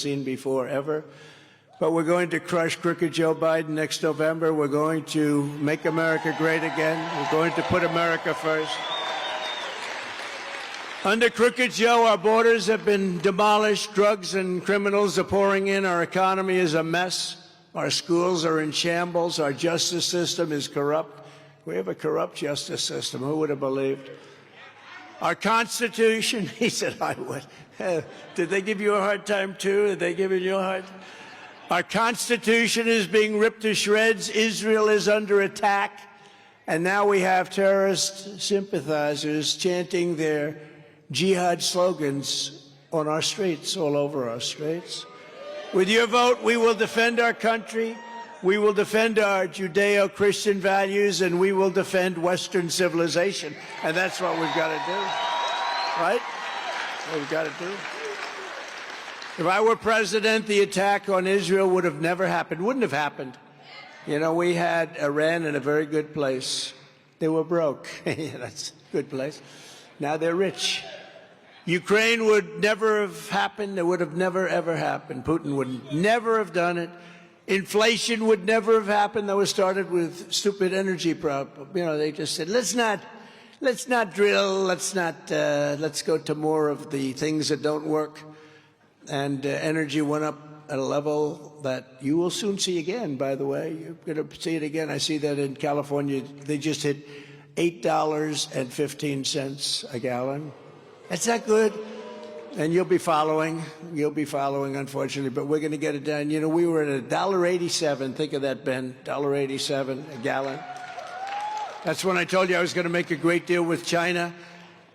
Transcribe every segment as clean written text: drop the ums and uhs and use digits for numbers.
seen before, ever. But we're going to crush crooked Joe Biden next November. We're going to make America great again. We're going to put America first. Under crooked Joe, our borders have been demolished. Drugs and criminals are pouring in. Our economy is a mess. Our schools are in shambles. Our justice system is corrupt. We have a corrupt justice system. Who would have believed? Our Constitution, he said, I would. Did they give you a hard time, too? Did they give you a hard time? Our Constitution is being ripped to shreds. Israel is under attack. And now we have terrorist sympathizers chanting their jihad slogans on our streets, all over our streets. With your vote, we will defend our country. We will defend our Judeo-Christian values, and we will defend Western civilization. And that's what we've got to do, right? What we've got to do. If I were president, the attack on Israel would have never happened, wouldn't have happened. You know, we had Iran in a very good place. They were broke. That's a good place. Now they're rich. Ukraine would never have happened. It would have never, ever happened. Putin would never have done it. Inflation would never have happened. That was started with stupid energy problem. You know, they just said, let's not drill. Let's go to more of the things that don't work. And energy went up at a level that you will soon see again, by the way. You're going to see it again. I see that in California. They just hit $8.15 a gallon. That's not good. And you'll be following. You'll be following, unfortunately. But we're going to get it down. You know, we were at $1.87. Think of that, Ben. $1.87 a gallon. That's when I told you I was going to make a great deal with China,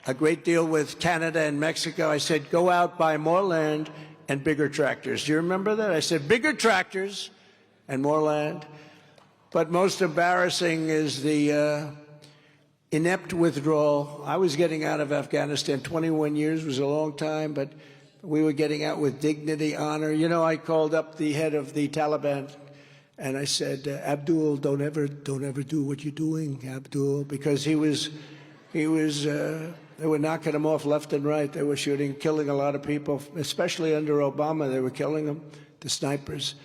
a great deal with Canada and Mexico. I said, go out, buy more land and bigger tractors. Do you remember that? I said, bigger tractors and more land. But most embarrassing is the inept withdrawal. I was getting out of Afghanistan. 21 years was a long time, but we were getting out with dignity, honor. You know, I called up the head of the Taliban, and I said, Abdul, don't ever do what you're doing, Abdul, because they were knocking him off left and right. They were shooting, killing a lot of people, especially under Obama. They were killing them, the snipers.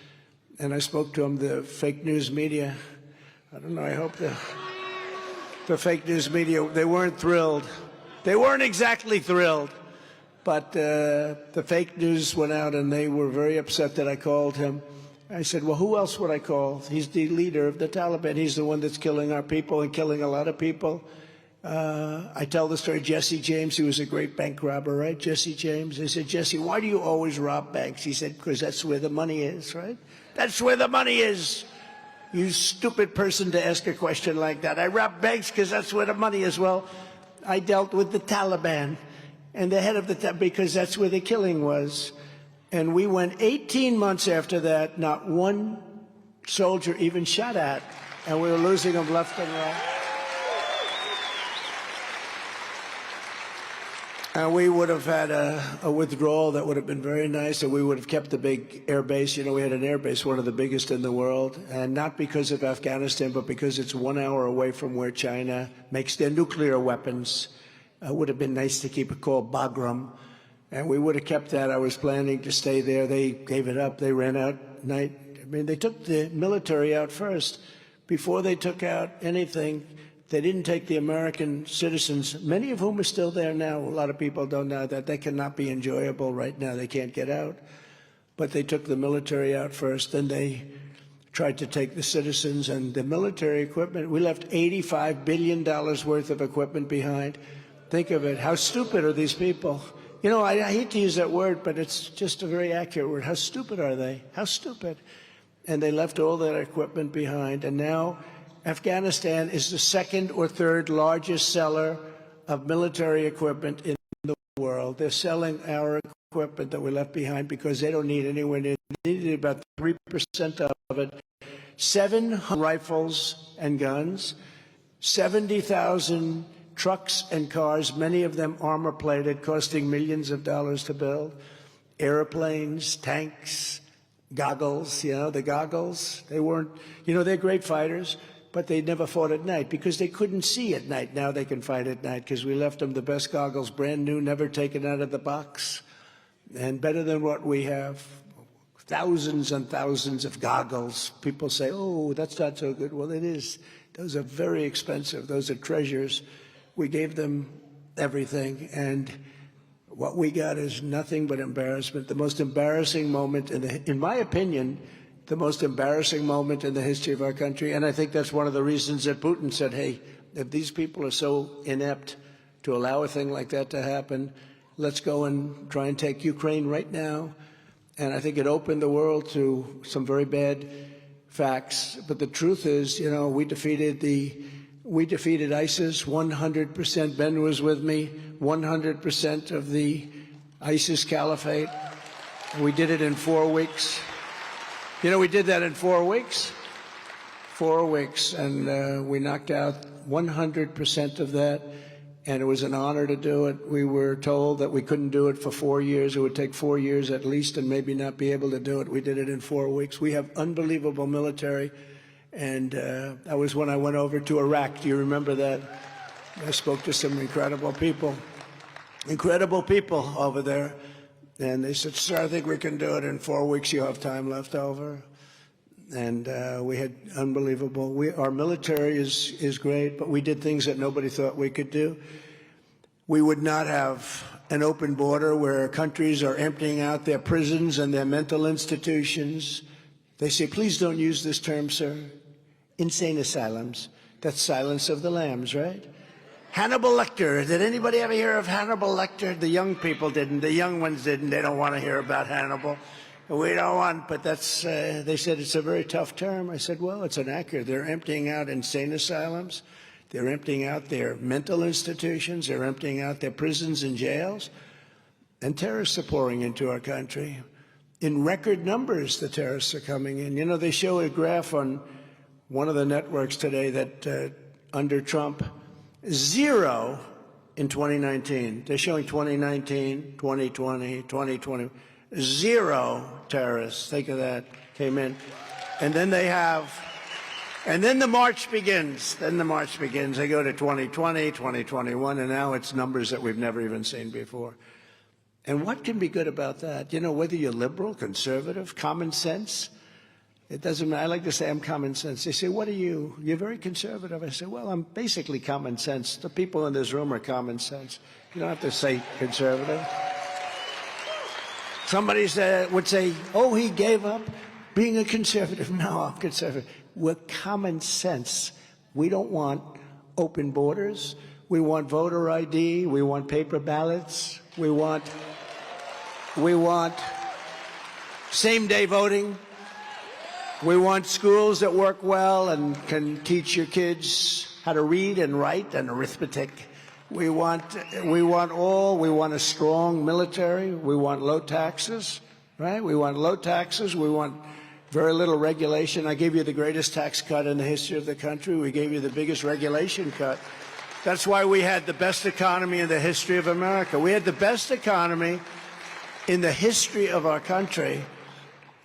And I spoke to him, the fake news media. I don't know, I hope the fake news media, they weren't thrilled. They weren't exactly thrilled. But the fake news went out, and they were very upset that I called him. I said, well, who else would I call? He's the leader of the Taliban. He's the one that's killing our people and killing a lot of people. I tell the story, Jesse James, he was a great bank robber, right? Jesse James. I said, Jesse, why do you always rob banks? He said, because that's where the money is, right? That's where the money is. You stupid person to ask a question like that. I rob banks because that's where the money is. Well, I dealt with the Taliban and the head of the Taliban because that's where the killing was. And we went 18 months after that, not one soldier even shot at, and we were losing them left and right. And we would have had a withdrawal that would have been very nice, and we would have kept the big air base. You know, we had an air base, one of the biggest in the world, and not because of Afghanistan, but because it's 1 hour away from where China makes their nuclear weapons. It would have been nice to keep it called Bagram, and we would have kept that. I was planning to stay there. They gave it up. They ran out night. I mean, they took the military out first. Before they took out anything, they didn't take the American citizens, many of whom are still there now. A lot of people don't know that. That cannot be enjoyable right now. They can't get out. But they took the military out first. Then they tried to take the citizens and the military equipment. We left $85 billion worth of equipment behind. Think of it. How stupid are these people? You know, I hate to use that word, but it's just a very accurate word. How stupid are they? How stupid? And they left all that equipment behind. And now Afghanistan is the second or third largest seller of military equipment in the world. They're selling our equipment that we left behind because they don't need anywhere near. They need about 3% of it. 700 rifles and guns, 70,000 trucks and cars, many of them armor-plated, costing millions of dollars to build, airplanes, tanks, goggles, you know, the goggles. They weren't, you know, they're great fighters, but they never fought at night because they couldn't see at night. Now they can fight at night because we left them the best goggles, brand new, never taken out of the box, and better than what we have. thousands and thousands of goggles. People say, oh, that's not so good. Well, it is. Those are very expensive. Those are treasures. We gave them everything, and what we got is nothing but embarrassment. The most embarrassing moment, in my opinion, the most embarrassing moment in the history of our country. And I think that's one of the reasons that Putin said, hey, if these people are so inept to allow a thing like that to happen, let's go and try and take Ukraine right now. And I think it opened the world to some very bad facts. But the truth is, you know, we defeated ISIS 100%. Ben was with me. 100% of the ISIS caliphate. We did it in 4 weeks. You know, we did that in 4 weeks. 4 weeks, and we knocked out 100% of that. And it was an honor to do it. We were told that we couldn't do it for 4 years. It would take 4 years at least and maybe not be able to do it. We did it in 4 weeks. We have unbelievable military. And that was when I went over to Iraq. Do you remember that? I spoke to some incredible people over there. And they said, sir, I think we can do it in 4 weeks. You have time left over. And we had unbelievable. Our military is great, but we did things that nobody thought we could do. We would not have an open border where countries are emptying out their prisons and their mental institutions. They say, please don't use this term, sir. Insane asylums. That's Silence of the Lambs, right? Hannibal Lecter. Did anybody ever hear of Hannibal Lecter? The young people didn't. The young ones didn't. They don't want to hear about Hannibal. We don't want, but that's, they said it's a very tough term. I said, well, it's inaccurate. They're emptying out insane asylums. They're emptying out their mental institutions. They're emptying out their prisons and jails. And terrorists are pouring into our country. In record numbers, the terrorists are coming in. You know, they show a graph on one of the networks today that under Trump, 0 in 2019. They're showing 2019, 2020, 2020. 0 terrorists, think of that, came in. And then and then the march begins. They go to 2020, 2021, and now it's numbers that we've never even seen before. And what can be good about that? You know, whether you're liberal, conservative, common sense, it doesn't matter. I like to say I'm common sense. They say, what are you? You're very conservative. I say, well, I'm basically common sense. The people in this room are common sense. You don't have to say conservative. Somebody would say, oh, he gave up being a conservative. No, I'm conservative. We're common sense. We don't want open borders. We want voter ID. We want paper ballots. We want same-day voting. We want schools that work well and can teach your kids how to read and write and arithmetic. We want a strong military. We want low taxes, right? We want low taxes. We want very little regulation. I gave you the greatest tax cut in the history of the country. We gave you the biggest regulation cut. That's why we had the best economy in the history of America. We had the best economy in the history of our country,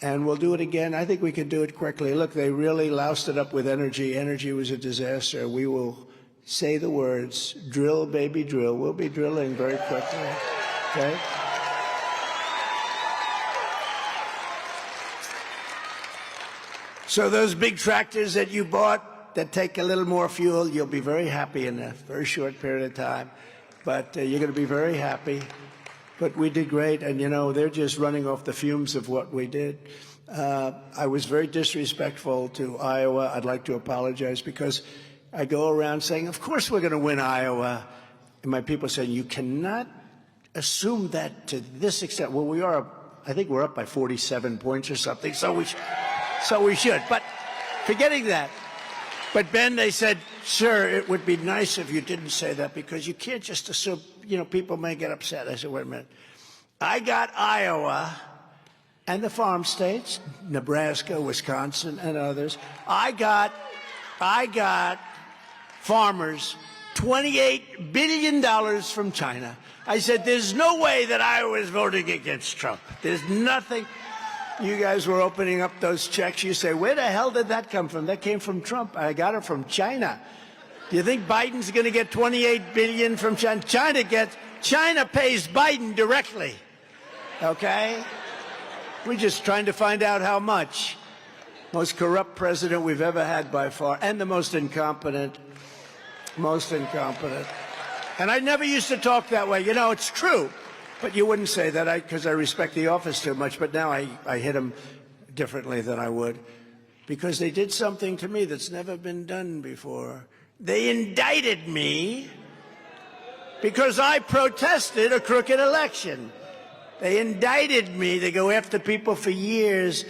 and we'll do it again. I think we can do it quickly. Look, they really loused it up with energy. Energy was a disaster. We will say the words, drill, baby, drill. We'll be drilling very quickly, okay? So those big tractors that you bought that take a little more fuel, you'll be very happy in a very short period of time. But you're going to be very happy. But we did great, and, you know, they're just running off the fumes of what we did. I was very disrespectful to Iowa. I'd like to apologize because I go around saying, of course we're going to win Iowa. And my people saying, you cannot assume that to this extent. Well, we are, I think we're up by 47 points or something, so we should. But forgetting that. But Ben, they said, sir, it would be nice if you didn't say that because you can't just assume, you know, people may get upset. I said, wait a minute. I got Iowa and the farm states, Nebraska, Wisconsin, and others. I got farmers $28 billion from China. I said, there's no way that Iowa is voting against Trump. There's nothing. You guys were opening up those checks. You say, where the hell did that come from? That came from Trump. I got it from China. Do you think Biden's going to get $28 billion from China? China pays Biden directly. Okay? We're just trying to find out how much. Most corrupt president we've ever had by far, and the most incompetent. Most incompetent. And I never used to talk that way. You know, it's true. But you wouldn't say that because I respect the office too much. But now I hit him differently than I would. Because they did something to me that's never been done before. They indicted me because I protested a crooked election. They indicted me to go after people for years